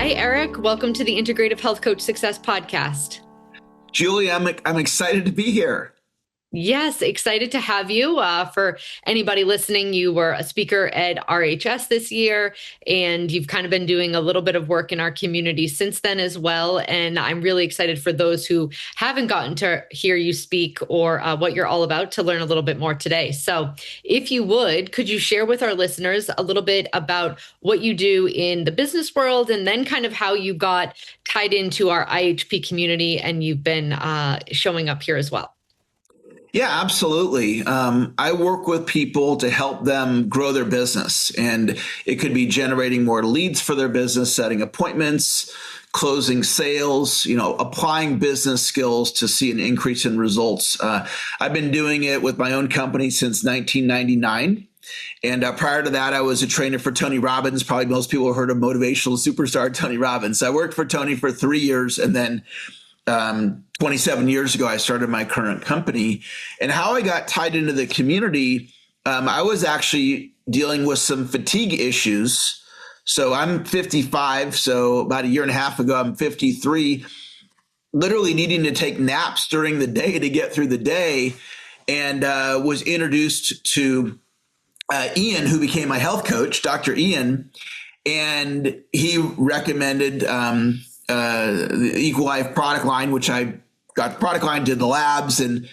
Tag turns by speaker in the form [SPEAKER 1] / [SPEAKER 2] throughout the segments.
[SPEAKER 1] Hi, Eric. Welcome to the Integrative Health Coach Success Podcast.
[SPEAKER 2] Julie, I'm excited to be here.
[SPEAKER 1] Yes, excited to have you. For anybody listening, you were a speaker at RHS this year, and you've kind of been doing a little bit of work in our community since then as well. And I'm really excited for those who haven't gotten to hear you speak or what you're all about to learn a little bit more today. So if you would, could you share with our listeners a little bit about what you do in the business world and then kind of how you got tied into our IHP community and you've been showing up here as well?
[SPEAKER 2] Yeah, absolutely. I work with people to help them grow their business, and it could be generating more leads for their business, setting appointments, closing sales, applying business skills to see an increase in results. I've been doing it with my own company since 1999. And prior to that, I was a trainer for Tony Robbins. Probably most people have heard of motivational superstar Tony Robbins. I worked for Tony for 3 years, and then 27 years ago, I started my current company. And how I got tied into the community, I was actually dealing with some fatigue issues. So I'm 55. So about a year and a half ago, I'm 53, literally needing to take naps during the day to get through the day, and was introduced to Ian, who became my health coach, Dr. Ian. And he recommended the Equal Life product line, which I got the product line, did the labs. And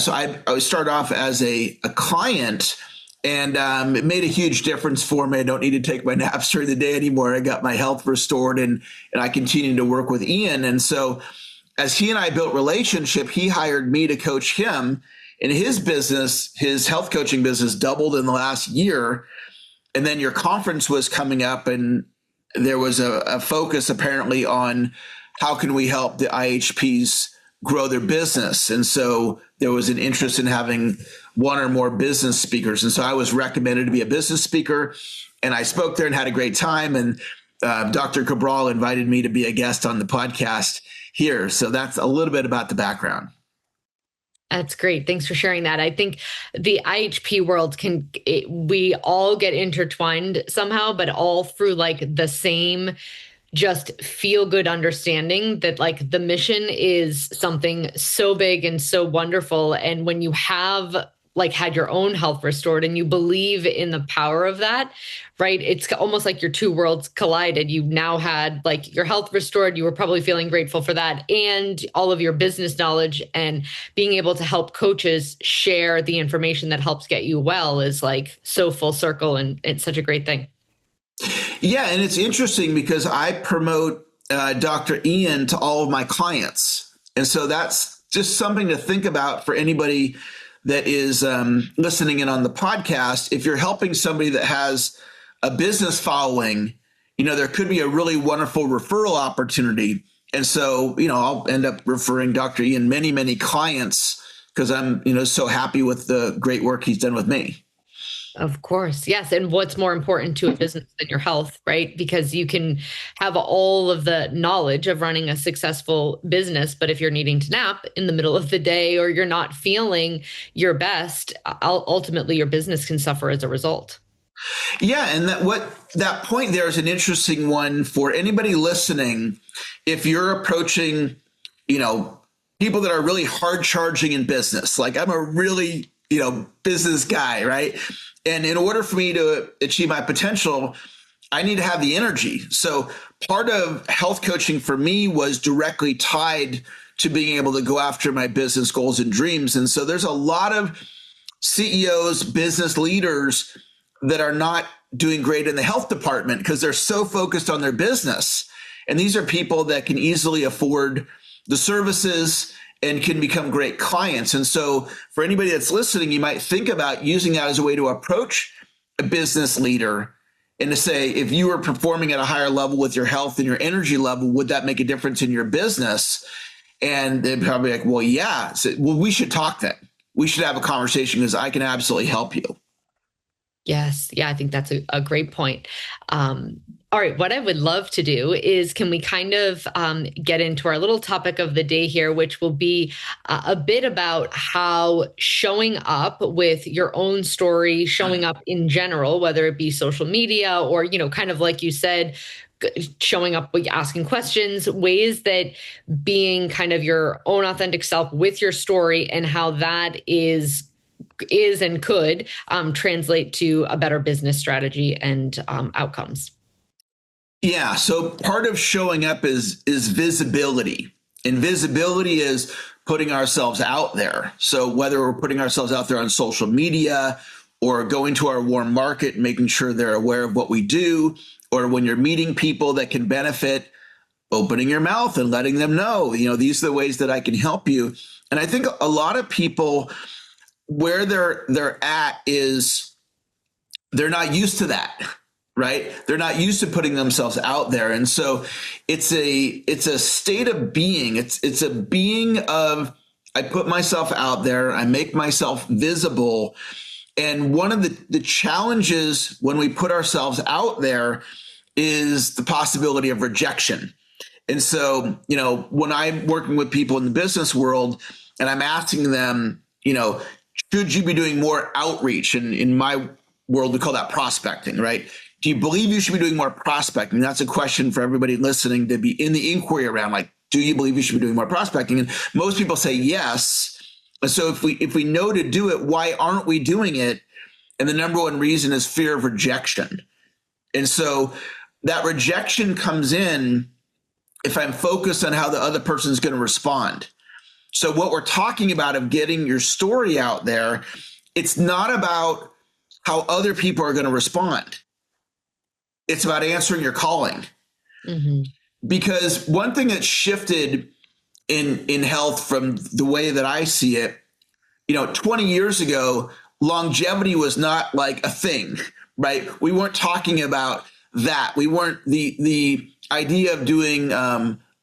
[SPEAKER 2] so I started off as a client, and it made a huge difference for me. I don't need to take my naps during the day anymore. I got my health restored, and I continued to work with Ian. And so as he and I built relationship, he hired me to coach him in his business. His health coaching business doubled in the last year. And then your conference was coming up, and there was a focus apparently on how can we help the IHPs grow their business. And so there was an interest in having one or more business speakers. And so I was recommended to be a business speaker, and I spoke there and had a great time. And Dr. Cabral invited me to be a guest on the podcast here. So that's a little bit about the background.
[SPEAKER 1] That's great. Thanks for sharing that. I think the IHP world we all get intertwined somehow, but all through like the same just feel good understanding that like the mission is something so big and so wonderful. And when you have like had your own health restored and you believe in the power of that, right? It's almost like your two worlds collided. You now had like your health restored. You were probably feeling grateful for that, and all of your business knowledge and being able to help coaches share the information that helps get you well is like so full circle, and it's such a great thing.
[SPEAKER 2] Yeah. And it's interesting because I promote Dr. Ian to all of my clients. And so that's just something to think about for anybody that is listening in on the podcast. If you're helping somebody that has a business following, there could be a really wonderful referral opportunity. And so, I'll end up referring Dr. Ian many, many clients because I'm, so happy with the great work he's done with me.
[SPEAKER 1] Of course. Yes. And what's more important to a business than your health, right? Because you can have all of the knowledge of running a successful business, but if you're needing to nap in the middle of the day or you're not feeling your best, ultimately your business can suffer as a result.
[SPEAKER 2] Yeah. And that point there is an interesting one for anybody listening. If you're approaching, people that are really hard charging in business, like I'm a really, business guy, right? And in order for me to achieve my potential, I need to have the energy. So part of health coaching for me was directly tied to being able to go after my business goals and dreams. And so there's a lot of CEOs, business leaders that are not doing great in the health department because they're so focused on their business. And these are people that can easily afford the services and can become great clients. And so for anybody that's listening, you might think about using that as a way to approach a business leader and to say, if you were performing at a higher level with your health and your energy level, would that make a difference in your business? And they'd probably be like, well, yeah. So, well, we should talk then. We should have a conversation because I can absolutely help you.
[SPEAKER 1] Yes. Yeah, I think that's a great point. All right. What I would love to do is, can we kind of get into our little topic of the day here, which will be a bit about how showing up with your own story, showing up in general, whether it be social media or, kind of like you said, showing up, asking questions, ways that being kind of your own authentic self with your story and how that is and could translate to a better business strategy and outcomes.
[SPEAKER 2] Yeah. So part of showing up is visibility. And visibility is putting ourselves out there. So whether we're putting ourselves out there on social media or going to our warm market, making sure they're aware of what we do, or when you're meeting people that can benefit, opening your mouth and letting them know, these are the ways that I can help you. And I think a lot of people, where they're at is they're not used to that, right? They're not used to putting themselves out there. And so it's a state of being. It's a being of, I put myself out there, I make myself visible. And one of the challenges when we put ourselves out there is the possibility of rejection. And so, when I'm working with people in the business world and I'm asking them, should you be doing more outreach? And in my world, we call that prospecting, right? Do you believe you should be doing more prospecting? That's a question for everybody listening to be in the inquiry around, like, do you believe you should be doing more prospecting? And most people say yes. And so if we know to do it, why aren't we doing it? And the number one reason is fear of rejection. And so that rejection comes in if I'm focused on how the other person is going to respond. So what we're talking about of getting your story out there, it's not about how other people are going to respond. It's about answering your calling. Mm-hmm. Because one thing that shifted in health from the way that I see it, 20 years ago, longevity was not like a thing, right? We weren't talking about that. We weren't, the idea of doing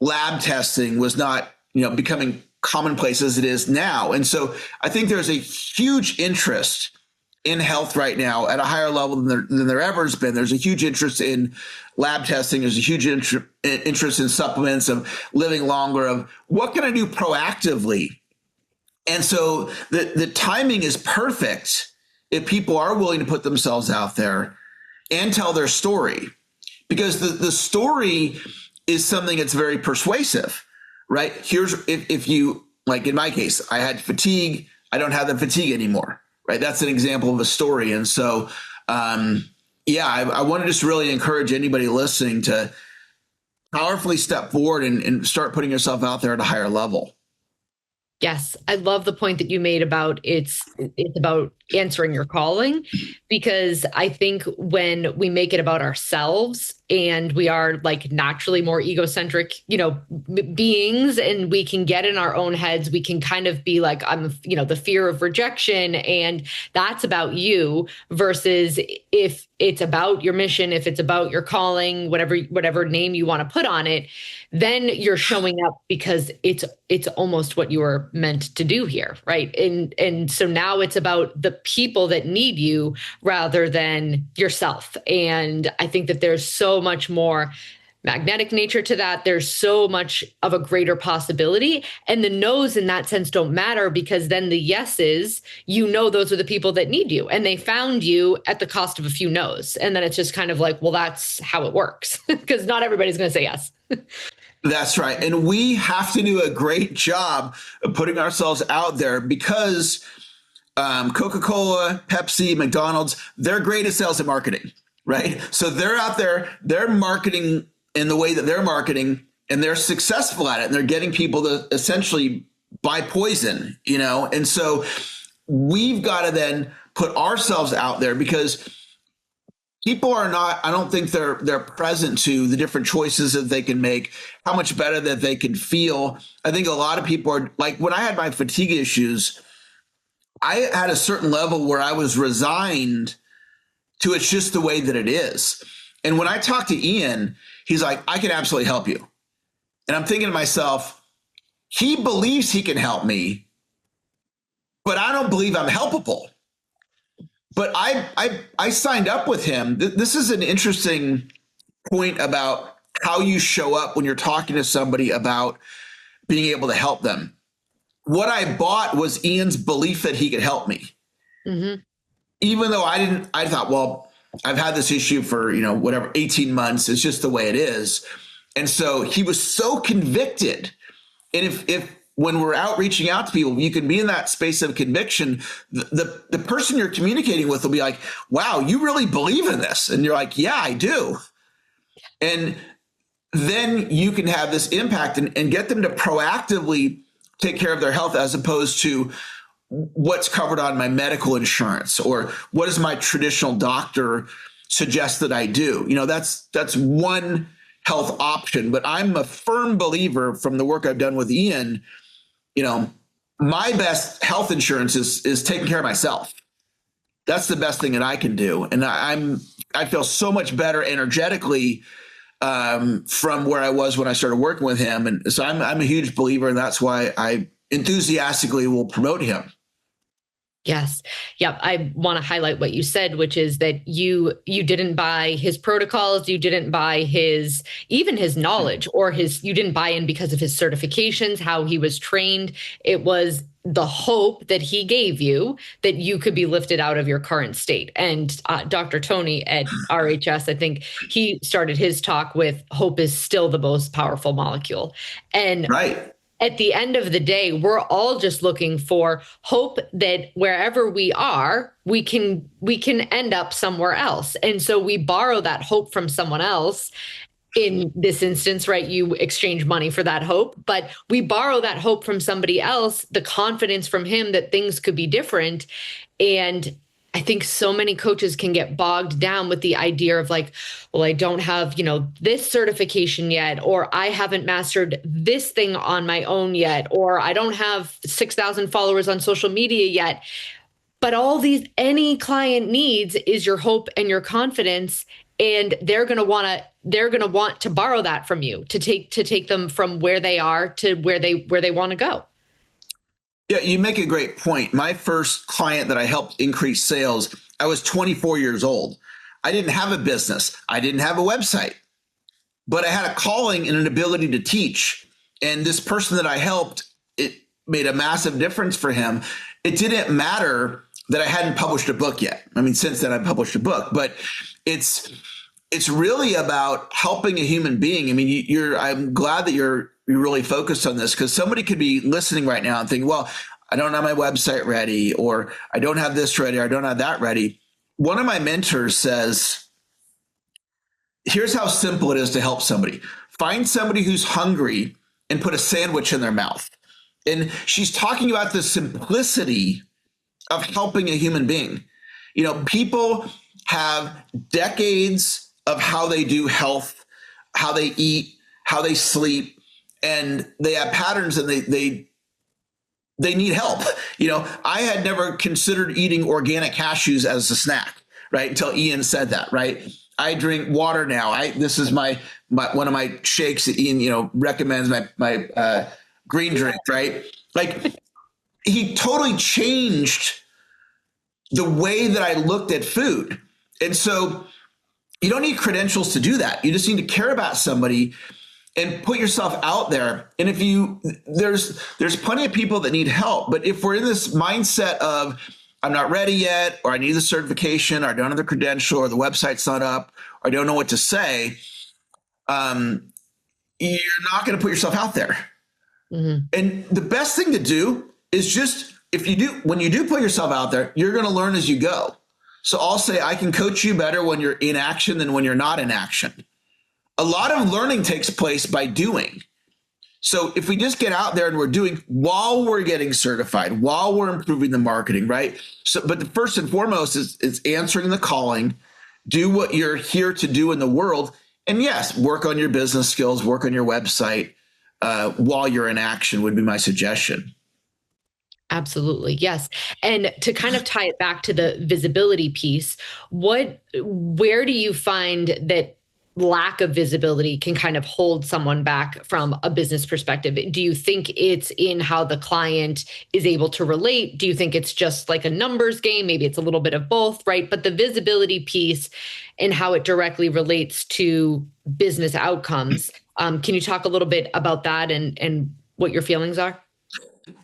[SPEAKER 2] lab testing was not, becoming commonplace as it is now. And so I think there's a huge interest in health right now at a higher level than there ever has been. There's a huge interest in lab testing. There's a huge interest in supplements, of living longer, of what can I do proactively. And so the timing is perfect if people are willing to put themselves out there and tell their story, because the story is something that's very persuasive, right? Here's, if you, like in my case, I had fatigue. I don't have the fatigue anymore, right? That's an example of a story. And so, I want to just really encourage anybody listening to powerfully step forward and start putting yourself out there at a higher level.
[SPEAKER 1] Yes, I love the point that you made about it's about answering your calling, because I think when we make it about ourselves and we are like naturally more egocentric, beings, and we can get in our own heads, we can kind of be like, the fear of rejection, and that's about you, versus if it's about your mission, if it's about your calling, whatever name you want to put on it, then you're showing up because it's almost what you were meant to do here, right? And so now it's about the people that need you rather than yourself. And I think that there's so much more magnetic nature to that. There's so much of a greater possibility. And the no's in that sense don't matter, because then the yeses, those are the people that need you. And they found you at the cost of a few no's. And then it's just kind of like, well, that's how it works, because not everybody's going to say yes.
[SPEAKER 2] That's right. And we have to do a great job of putting ourselves out there, because Coca-Cola, Pepsi, McDonald's, they're great at sales and marketing, right? So they're out there, they're marketing in the way that they're marketing, and they're successful at it, and they're getting people to essentially buy poison, And so we've got to then put ourselves out there, because people are not, I don't think they're present to the different choices that they can make, how much better that they can feel. I think a lot of people are like, when I had my fatigue issues, I had a certain level where I was resigned to it's just the way that it is. And when I talked to Ian, he's like, I can absolutely help you. And I'm thinking to myself, he believes he can help me, but I don't believe I'm helpable. But I signed up with him. This is an interesting point about how you show up when you're talking to somebody about being able to help them. What I bought was Ian's belief that he could help me. Mm-hmm. Even though I thought, well, I've had this issue for, whatever, 18 months. It's just the way it is. And so he was so convicted. And if when we're out reaching out to people, you can be in that space of conviction. The person you're communicating with will be like, wow, you really believe in this. And you're like, yeah, I do. And then you can have this impact and get them to proactively take care of their health, as opposed to what's covered on my medical insurance or what does my traditional doctor suggest that I do. That's one health option, but I'm a firm believer from the work I've done with Ian, my best health insurance is taking care of myself. That's the best thing that I can do. And I feel so much better energetically from where I was when I started working with him. And so I'm a huge believer, and that's why I enthusiastically will promote him.
[SPEAKER 1] Yes. Yep. I want to highlight what you said, which is that you didn't buy his protocols. You didn't buy even his knowledge, or you didn't buy in because of his certifications, how he was trained. It was the hope that he gave you that you could be lifted out of your current state. And Dr. Tony at RHS, I think he started his talk with hope is still the most powerful molecule. And
[SPEAKER 2] right.
[SPEAKER 1] At the end of the day, we're all just looking for hope that wherever we are, we can end up somewhere else. And so we borrow that hope from someone else. In this instance, right, you exchange money for that hope, but we borrow that hope from somebody else, the confidence from him that things could be different. And I think so many coaches can get bogged down with the idea of like, well, I don't have, this certification yet, or I haven't mastered this thing on my own yet, or I don't have 6,000 followers on social media yet. But any client needs is your hope and your confidence. And they're going to want to borrow that from you to take them from where they are to where they want to go.
[SPEAKER 2] Yeah, you make a great point. My first client that I helped increase sales, I was 24 years old. I didn't have a business. I didn't have a website, but I had a calling and an ability to teach. And this person that I helped, it made a massive difference for him. It didn't matter that I hadn't published a book yet. I mean, since then I've published a book, but it's really about helping a human being. I mean, I'm glad that you're really focused on this, because somebody could be listening right now and thinking, well, I don't have my website ready, or I don't have this ready, or I don't have that ready. One of my mentors says, here's how simple it is to help somebody. Find somebody who's hungry and put a sandwich in their mouth. And she's talking about the simplicity of helping a human being. People have decades of how they do health, how they eat, how they sleep, and they have patterns, and they need help. I had never considered eating organic cashews as a snack, right? Until Ian said that, right? I drink water now. This is my one of my shakes that Ian, recommends, my green drink, right? Like, he totally changed the way that I looked at food. And so you don't need credentials to do that. You just need to care about somebody and put yourself out there. And there's plenty of people that need help. But if we're in this mindset of, I'm not ready yet, or I need the certification, or I don't have the credential, or the website's not up, or I don't know what to say, you're not going to put yourself out there. Mm-hmm. And the best thing to do is just, when you do put yourself out there, you're going to learn as you go. So I'll say, I can coach you better when you're in action than when you're not in action. A lot of learning takes place by doing. So if we just get out there and we're doing while we're getting certified, while we're improving the marketing, right? So, but the first and foremost is answering the calling, do what you're here to do in the world. And yes, work on your business skills, work on your website while you're in action would be my suggestion.
[SPEAKER 1] Absolutely. Yes. And to kind of tie it back to the visibility piece, where do you find that lack of visibility can kind of hold someone back from a business perspective? Do you think it's in how the client is able to relate? Do you think it's just like a numbers game? Maybe it's a little bit of both, right? But the visibility piece and how it directly relates to business outcomes. Can you talk a little bit about that and what your feelings are?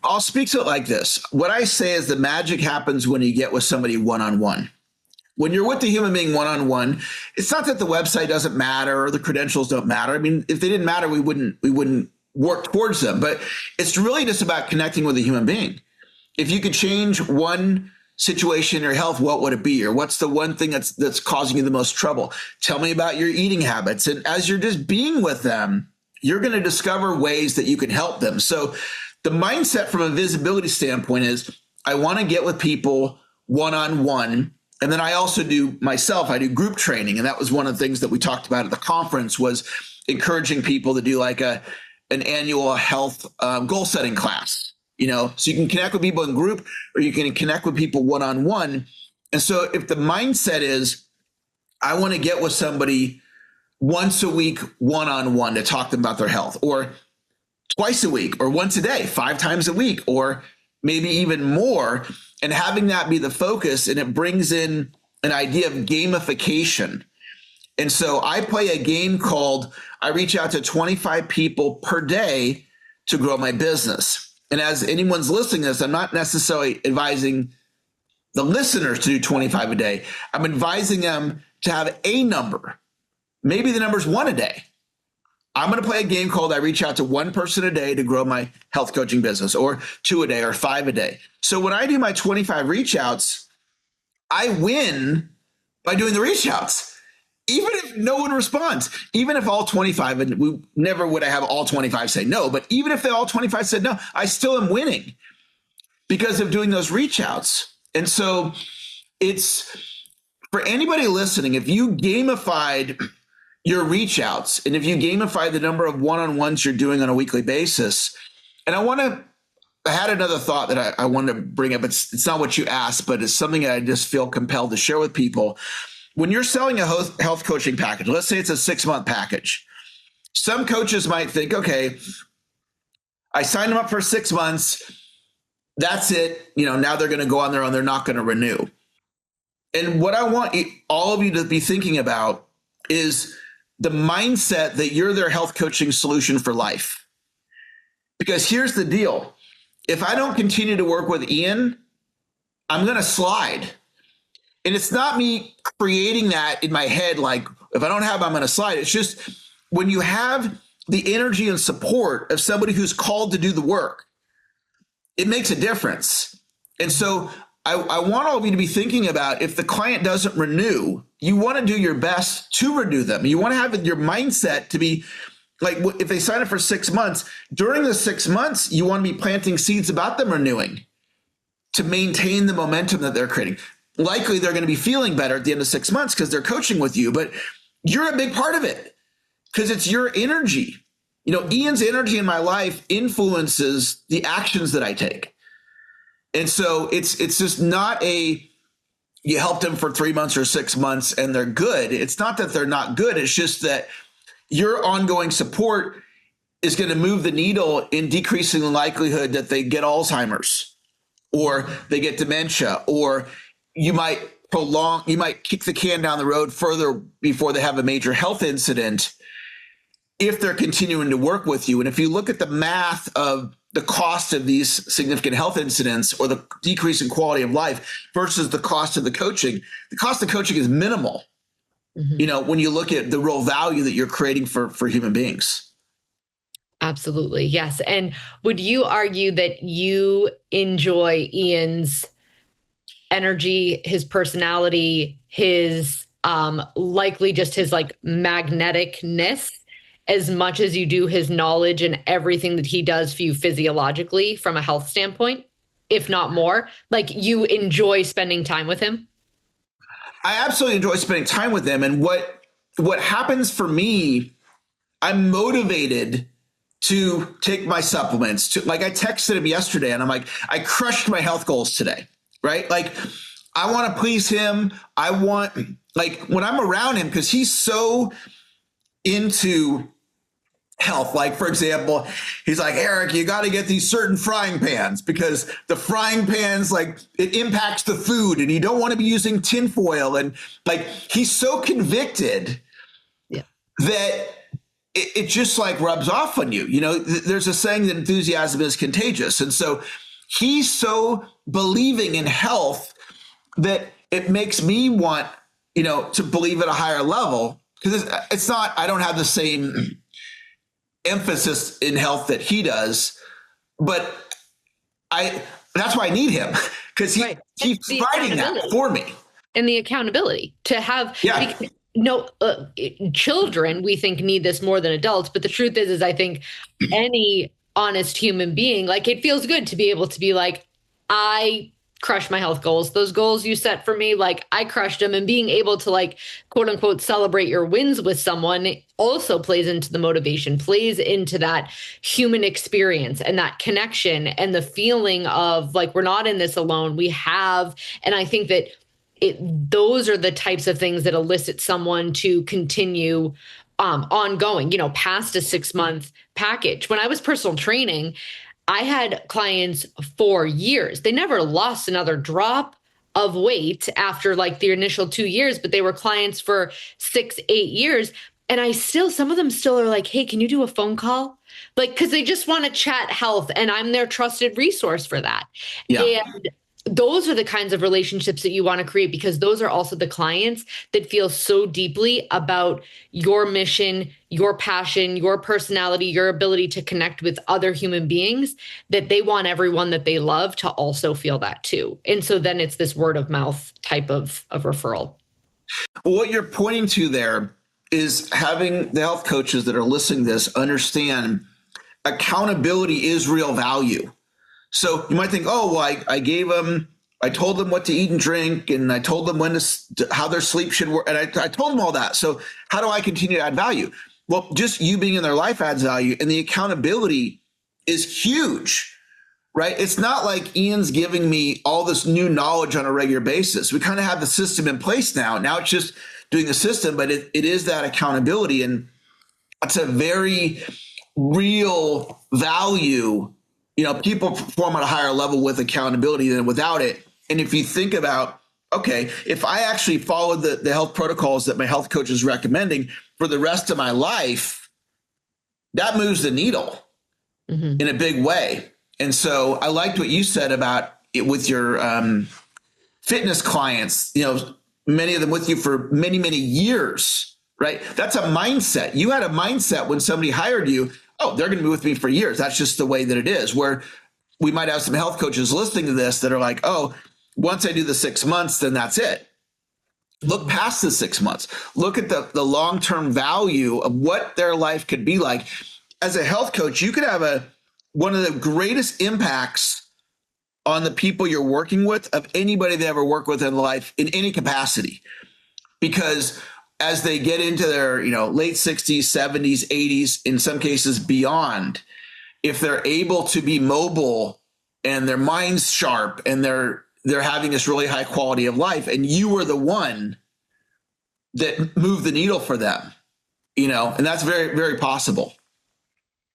[SPEAKER 2] I'll speak to it like this. What I say is the magic happens when you get with somebody one-on-one. When you're with the human being one-on-one, it's not that the website doesn't matter or the credentials don't matter. I mean, if they didn't matter, we wouldn't work towards them. But it's really just about connecting with a human being. If you could change one situation in your health, what would it be? Or what's the one thing that's causing you the most trouble? Tell me about your eating habits. And as you're just being with them, you're going to discover ways that you can help them. So the mindset from a visibility standpoint is, I want to get with people one-on-one. And then I also do group training. And that was one of the things that we talked about at the conference, was encouraging people to do like an annual health goal setting class. So you can connect with people in group, or you can connect with people one-on-one. And so if the mindset is, I want to get with somebody once a week, one-on-one, to talk to them about their health, or twice a week, or once a day, 5 times a week, or maybe even more, and having that be the focus, and it brings in an idea of gamification. And so I play a game called, I reach out to 25 people per day to grow my business. And as anyone's listening to this, I'm not necessarily advising the listeners to do 25 a day. I'm advising them to have a number. Maybe the number's 1 a day. I'm going to play a game called, I reach out to 1 person a day to grow my health coaching business, or 2 a day, or 5 a day. So when I do my 25 reach outs, I win by doing the reach outs. Even if no one responds, even if all 25, and we never would I have all 25 say no, but even if they all 25 said no, I still am winning because of doing those reach outs. And so it's, for anybody listening, if you gamified your reach outs, and if you gamify the number of one-on-ones you're doing on a weekly basis, and I had another thought that I wanted to bring up. It's not what you asked, but it's something that I just feel compelled to share with people. When you're selling a health coaching package, let's say it's a 6-month package, some coaches might think, okay, I signed them up for 6 months. That's it. Now they're going to go on their own. They're not going to renew. And what I want all of you to be thinking about is the mindset that you're their health coaching solution for life. Because here's the deal. If I don't continue to work with Ian, I'm going to slide. And it's not me creating that in my head, like, if I don't have, I'm going to slide. It's just when you have the energy and support of somebody who's called to do the work, it makes a difference. And so I want all of you to be thinking about, if the client doesn't renew, you want to do your best to renew them. You want to have your mindset to be like, if they sign up for 6 months, during the 6 months, you want to be planting seeds about them renewing to maintain the momentum that they're creating. Likely they're going to be feeling better at the end of 6 months because they're coaching with you, but you're a big part of it because it's your energy. Ian's energy in my life influences the actions that I take. And so it's just not you helped them for 3 months or 6 months and they're good. It's not that they're not good. It's just that your ongoing support is going to move the needle in decreasing the likelihood that they get Alzheimer's, or they get dementia, or you might kick the can down the road further before they have a major health incident if they're continuing to work with you. And if you look at the math of the cost of these significant health incidents, or the decrease in quality of life versus the cost of the coaching is minimal. Mm-hmm. When you look at the real value that you're creating for human beings.
[SPEAKER 1] Absolutely. Yes. And would you argue that you enjoy Ian's energy, his personality, his likely just his magneticness, as much as you do his knowledge and everything that he does for you physiologically from a health standpoint, if not more? Like, you enjoy spending time with him?
[SPEAKER 2] I absolutely enjoy spending time with him. And what happens for me, I'm motivated to take my supplements. I texted him yesterday and I'm like, I crushed my health goals today, right? Like, I want to please him. I want, when I'm around him, because he's so into health. Like, for example, he's like, Eric, you got to get these certain frying pans because the frying pans, it impacts the food and you don't want to be using tinfoil. And he's so convicted that it just rubs off on you. There's a saying that enthusiasm is contagious. And so he's so believing in health that it makes me want, to believe at a higher level, because it's not, I don't have the same emphasis in health that he does, but that's why I need him, because he
[SPEAKER 1] Right.
[SPEAKER 2] keeps fighting that for me.
[SPEAKER 1] And the accountability to have,
[SPEAKER 2] Yeah.
[SPEAKER 1] because, no, children, we think, need this more than adults. But the truth is I think any honest human being, like, it feels good to be able to be like, I crushed my health goals. Those goals you set for me, like, I crushed them. And being able to, like, quote unquote, celebrate your wins with someone also plays into the motivation, plays into that human experience and that connection and the feeling of like, we're not in this alone. We have, and I think that those are the types of things that elicit someone to continue ongoing, past a 6-month package. When I was personal training, I had clients for years. They never lost another drop of weight after like the initial 2 years, but they were clients for 6-8 years. And some of them still are like, hey, can you do a phone call? Like, because they just want to chat health, and I'm their trusted resource for that.
[SPEAKER 2] Yeah.
[SPEAKER 1] And those are the kinds of relationships that you want to create, because those are also the clients that feel so deeply about your mission, your passion, your personality, your ability to connect with other human beings, that they want everyone that they love to also feel that too. And so then it's this word of mouth type of referral.
[SPEAKER 2] Well, what you're pointing to there is having the health coaches that are listening to this understand accountability is real value. So you might think, oh, well, I told them what to eat and drink, and I told them how their sleep should work. And I told them all that. So how do I continue to add value? Well, just you being in their life adds value, and the accountability is huge, right? It's not like Ian's giving me all this new knowledge on a regular basis. We kind of have the system in place now. Now it's just doing the system, but it is that accountability. And it's a very real value. People perform at a higher level with accountability than without it. And if you think about, okay, if I actually followed the health protocols that my health coach is recommending for the rest of my life, that moves the needle in a big way. And so I liked what you said about it with your fitness clients, many of them with you for many, many years, right? That's a mindset. You had a mindset when somebody hired you, oh, they're going to be with me for years. That's just the way that it is. Where we might have some health coaches listening to this that are like, oh, once I do the 6 months, then that's it. Look past the 6 months. Look at the long-term value of what their life could be like. As a health coach, you could have one of the greatest impacts on the people you're working with of anybody they ever work with in life in any capacity. Because as they get into their, late 60s, 70s, 80s, in some cases beyond, if they're able to be mobile and their mind's sharp and they're having this really high quality of life, and you were the one that moved the needle for them, and that's very, very possible.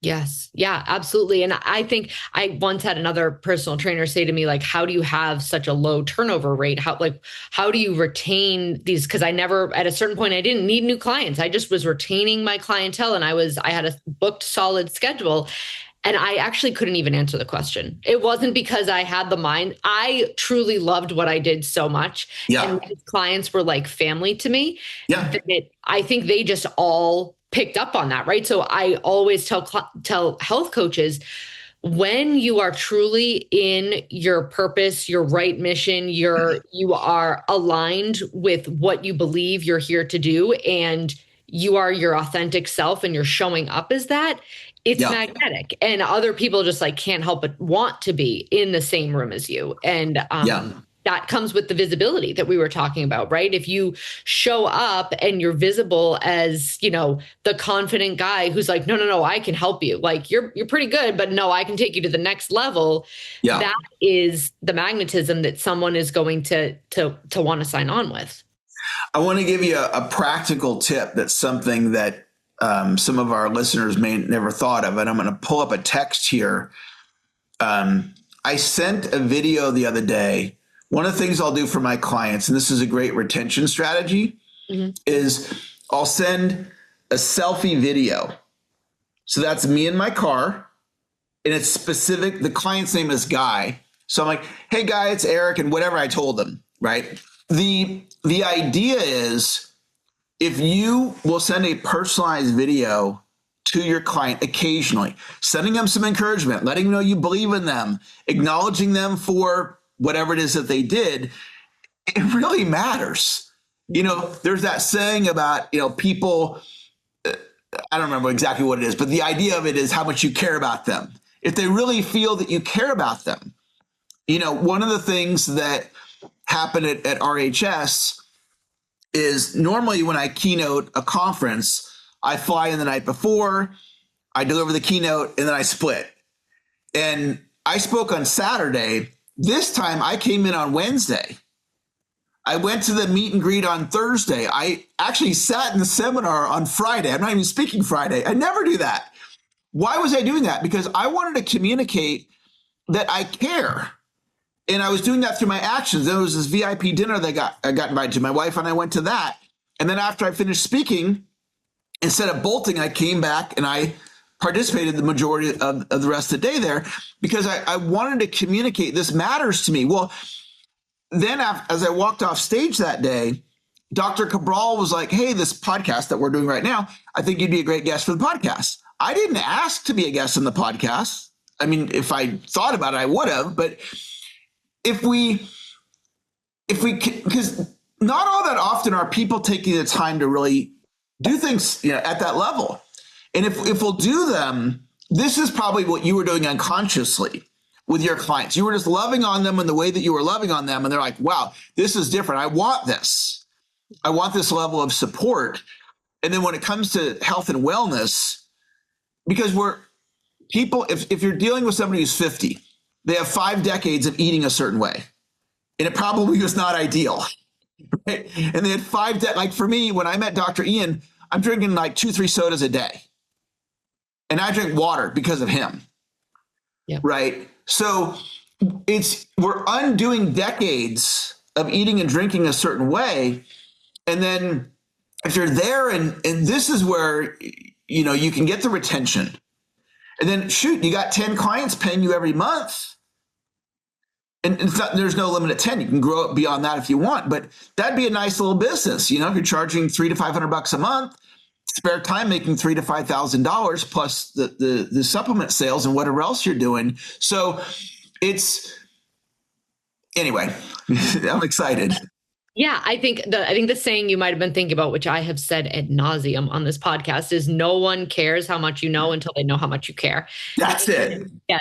[SPEAKER 1] Yes. Yeah, absolutely. And I think I once had another personal trainer say to me, like, how do you have such a low turnover rate? How do you retain these? Because at a certain point, I didn't need new clients. I just was retaining my clientele, and I had a booked solid schedule. And I actually couldn't even answer the question. It wasn't because I had the mind. I truly loved what I did so much.
[SPEAKER 2] Yeah.
[SPEAKER 1] And my clients were like family to me.
[SPEAKER 2] Yeah.
[SPEAKER 1] I think they just all picked up on that, right? So I always tell health coaches, when you are truly in your purpose, your right mission, you are aligned with what you believe you're here to do, and you are your authentic self and you're showing up as that, it's magnetic. And other people just like can't help but want to be in the same room as you. And that comes with the visibility that we were talking about, right? If you show up and you're visible as, the confident guy who's like, no, I can help you. Like, you're pretty good, but no, I can take you to the next level. Yeah. That is the magnetism that someone is going to want to sign on with.
[SPEAKER 2] I want to give you a practical tip. That's something that some of our listeners may never thought of. And I'm going to pull up a text here. I sent a video the other day. One of the things I'll do for my clients, and this is a great retention strategy, is I'll send a selfie video. So that's me in my car, and it's specific. The client's name is Guy. So I'm like, hey, Guy, it's Eric, and whatever I told them, right? The idea is, if you will send a personalized video to your client occasionally, sending them some encouragement, letting them know you believe in them, acknowledging them for whatever it is that they did, it really matters. There's that saying about, people, I don't remember exactly what it is, but the idea of it is how much you care about them. If they really feel that you care about them, one of the things that happened at RHS is normally when I keynote a conference, I fly in the night before, I deliver the keynote, and then I split. And I spoke on Saturday. This time I came in on Wednesday. I went to the meet and greet on Thursday. I actually sat in the seminar on Friday. I'm not even speaking Friday. I never do that. Why was I doing that? Because I wanted to communicate that I care. And I was doing that through my actions. There was this VIP dinner that I got invited to. My wife and I went to that. And then after I finished speaking, instead of bolting, I came back and I participated the majority of the rest of the day there because I wanted to communicate this matters to me. Well, then as I walked off stage that day, Dr. Cabral was like, hey, this podcast that we're doing right now, I think you'd be a great guest for the podcast. I didn't ask to be a guest on the podcast. I mean, if I thought about it, I would have. But if we, because not all that often are people taking the time to really do things, at that level. And if we'll do them, this is probably what you were doing unconsciously with your clients. You were just loving on them in the way that you were loving on them. And they're like, wow, this is different. I want this. I want this level of support. And then when it comes to health and wellness, because if you're dealing with somebody who's 50, they have 5 decades of eating a certain way. And it probably was not ideal. Right? And they had 5 like for me, when I met Dr. Ian, I'm drinking like 2-3 sodas a day. And I drink water because of him.
[SPEAKER 1] Yeah.
[SPEAKER 2] Right. So we're undoing decades of eating and drinking a certain way. And then if you're there and this is where, you can get the retention. And then shoot, you got 10 clients paying you every month. And there's no limit at 10. You can grow up beyond that if you want, but that'd be a nice little business. If you're charging $300 to $500 a month, spare time making $3,000 to $5,000 plus the supplement sales and whatever else you're doing. So anyway, I'm excited.
[SPEAKER 1] Yeah, I think the saying you might have been thinking about, which I have said ad nauseum on this podcast, is no one cares how much you know until they know how much you care.
[SPEAKER 2] That's it.
[SPEAKER 1] Yeah.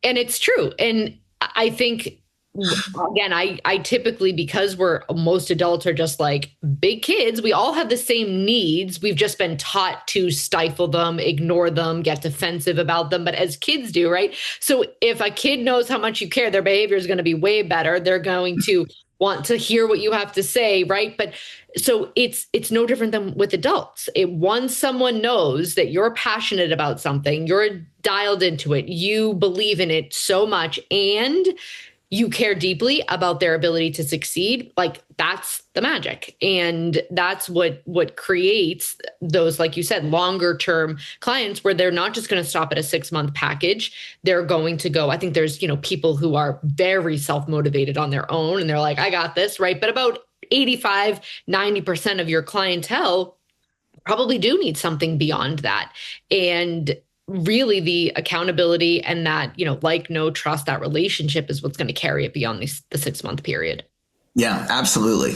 [SPEAKER 1] And it's true. And I think, again, I typically, because most adults are just like big kids, we all have the same needs. We've just been taught to stifle them, ignore them, get defensive about them. But as kids do, right? So if a kid knows how much you care, their behavior is going to be way better. They're going to want to hear what you have to say, right? But so it's no different than with adults. Once someone knows that you're passionate about something, you're dialed into it, you believe in it so much, and you care deeply about their ability to succeed, like that's the magic. And that's what creates those, like you said, longer term clients where they're not just going to stop at a 6-month package. They're going to go, I think there's, people who are very self-motivated on their own and they're like, I got this, right? But about 85, 90% of your clientele probably do need something beyond that. And really the accountability and that, like, no, trust, that relationship is what's going to carry it beyond the 6-month period.
[SPEAKER 2] Yeah, absolutely.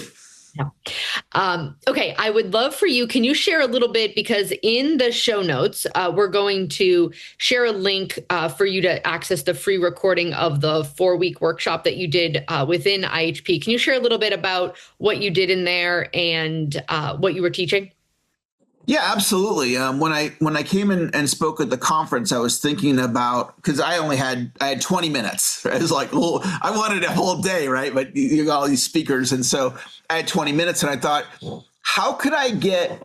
[SPEAKER 1] Yeah. Okay. I would love for you. Can you share a little bit, because in the show notes, we're going to share a link for you to access the free recording of the 4-week workshop that you did within IHP. Can you share a little bit about what you did in there and what you were teaching?
[SPEAKER 2] Yeah, absolutely. When I came in and spoke at the conference, I was thinking about, because I had 20 minutes. Right? It was like, well, I wanted a whole day, right? But you got all these speakers, and so I had 20 minutes, and I thought, how could I get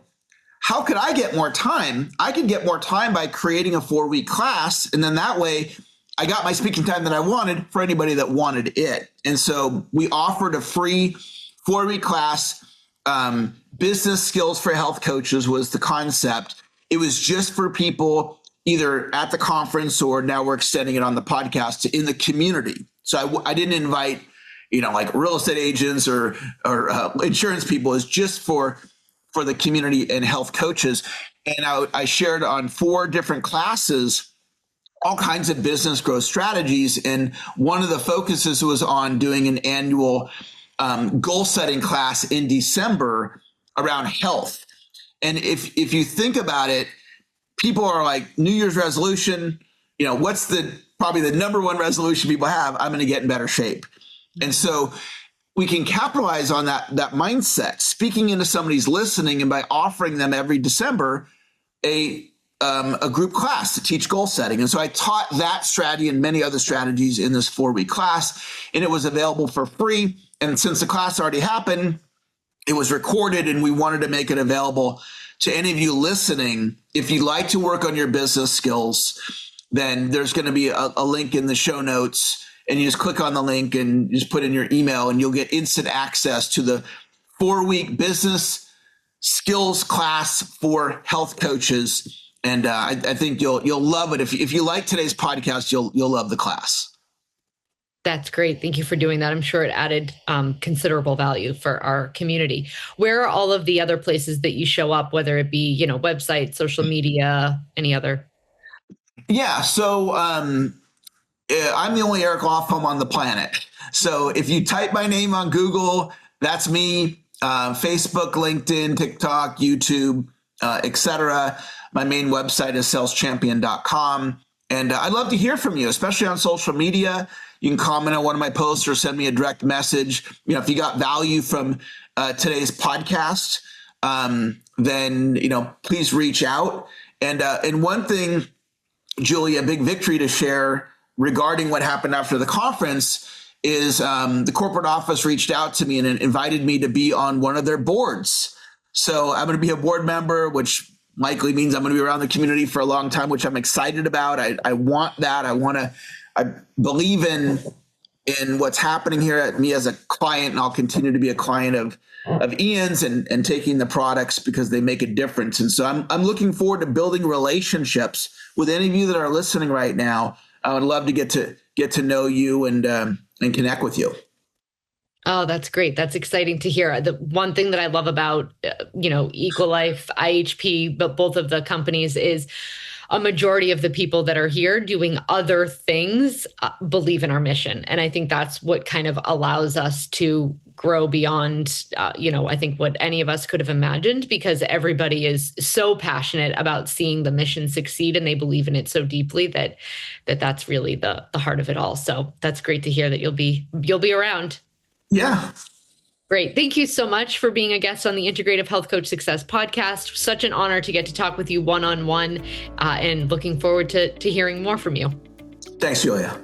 [SPEAKER 2] more time? I could get more time by creating a 4-week class, and then that way, I got my speaking time that I wanted for anybody that wanted it. And so we offered a free 4-week class. Business skills for health coaches was the concept. It was just for people either at the conference or now we're extending it on the podcast in the community. So I didn't invite, like real estate agents or insurance people. Is just for the community and health coaches. And I shared on 4 different classes all kinds of business growth strategies. And one of the focuses was on doing an annual goal setting class in December around health. And if you think about it, people are like, New Year's resolution, what's probably the number one resolution people have? I'm going to get in better shape. And so we can capitalize on that mindset, speaking into somebody's listening, and by offering them every December a group class to teach goal setting. And so I taught that strategy and many other strategies in this 4-week class, and it was available for free. And since the class already happened, it was recorded, and we wanted to make it available to any of you listening. If you'd like to work on your business skills, then there's going to be a link in the show notes, and you just click on the link and just put in your email, and you'll get instant access to the 4-week business skills class for health coaches. And I think you'll love it. If you like today's podcast, you'll love the class.
[SPEAKER 1] That's great. Thank you for doing that. I'm sure it added considerable value for our community. Where are all of the other places that you show up, whether it be, website, social media, any other?
[SPEAKER 2] Yeah. So I'm the only Eric Lofholm on the planet. So if you type my name on Google, that's me. Facebook, LinkedIn, TikTok, YouTube, etc. My main website is saleschampion.com. And I'd love to hear from you, especially on social media. You can comment on one of my posts or send me a direct message. If you got value from today's podcast, then, please reach out. And one thing, Julie, a big victory to share regarding what happened after the conference is the corporate office reached out to me and invited me to be on one of their boards. So I'm going to be a board member, which likely means I'm going to be around the community for a long time, which I'm excited about. I want that. I believe in what's happening here at me as a client, and I'll continue to be a client of Ian's and taking the products because they make a difference. And so I'm looking forward to building relationships with any of you that are listening right now. I would love to get to know you and connect with you.
[SPEAKER 1] Oh, that's great. That's exciting to hear. The one thing that I love about, Equalife, IHP, but both of the companies is a majority of the people that are here doing other things believe in our mission. And I think that's what kind of allows us to grow beyond, I think what any of us could have imagined, because everybody is so passionate about seeing the mission succeed, and they believe in it so deeply that's really the heart of it all. So that's great to hear that you'll be around.
[SPEAKER 2] Yeah.
[SPEAKER 1] Great. Thank you so much for being a guest on the Integrative Health Coach Success Podcast. Such an honor to get to talk with you one-on-one, and looking forward to hearing more from you.
[SPEAKER 2] Thanks, Julia.